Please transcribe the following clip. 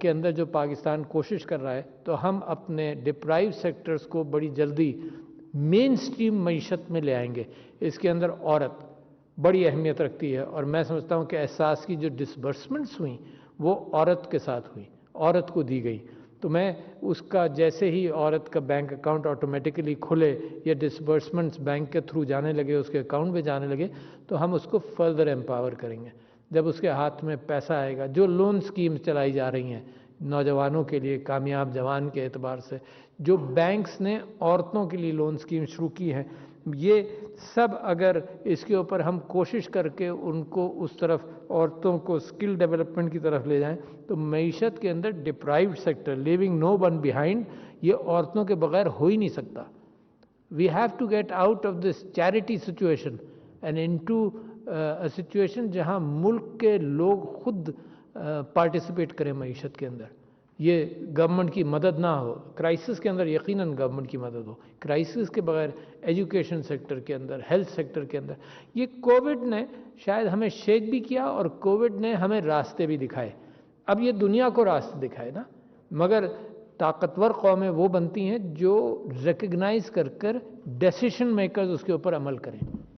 کے اندر جو پاکستان کوشش کر رہا ہے تو ہم اپنے ڈپرائیو سیکٹرز کو بڑی جلدی مین سٹریم معیشت میں لے آئیں گے. اس کے اندر عورت بڑی اہمیت رکھتی ہے اور میں سمجھتا ہوں کہ احساس کی جو ڈسبرسمنٹس ہوئیں وہ عورت کے ساتھ ہوئیں, عورت کو دی گئی. تو میں اس کا جیسے ہی عورت کا بینک اکاؤنٹ آٹومیٹکلی کھلے یا ڈسبرسمنٹس بینک کے تھرو جانے لگے, اس کے اکاؤنٹ میں جانے لگے, تو ہم اس کو فردر ایمپاور کریں گے. جب اس کے ہاتھ میں پیسہ آئے گا, جو لون سکیم چلائی جا رہی ہیں نوجوانوں کے لیے, کامیاب جوان کے اعتبار سے, جو بینکس نے عورتوں کے لیے لون سکیم شروع کی ہیں, یہ سب اگر اس کے اوپر ہم کوشش کر کے ان کو اس طرف عورتوں کو سکل ڈیولپمنٹ کی طرف لے جائیں تو معیشت کے اندر deprived sector, leaving no one behind, یہ عورتوں کے بغیر ہو ہی نہیں سکتا. We have to get out of this charity situation and into situation جہاں ملک کے لوگ خود پارٹیسپیٹ کریں معیشت کے اندر. یہ گورنمنٹ کی مدد نہ ہو. کرائسس کے اندر یقیناً گورنمنٹ کی مدد ہو, کرائسس کے بغیر ایجوکیشن سیکٹر کے اندر, ہیلتھ سیکٹر کے اندر. یہ کووڈ نے شاید ہمیں شیک بھی کیا اور کووڈ نے ہمیں راستے بھی دکھائے. اب یہ دنیا کو راستے دکھائے نا, مگر طاقتور قومیں وہ بنتی ہیں جو ریکگنائز کر ڈیسیشن میکرز اس کے اوپر عمل کریں.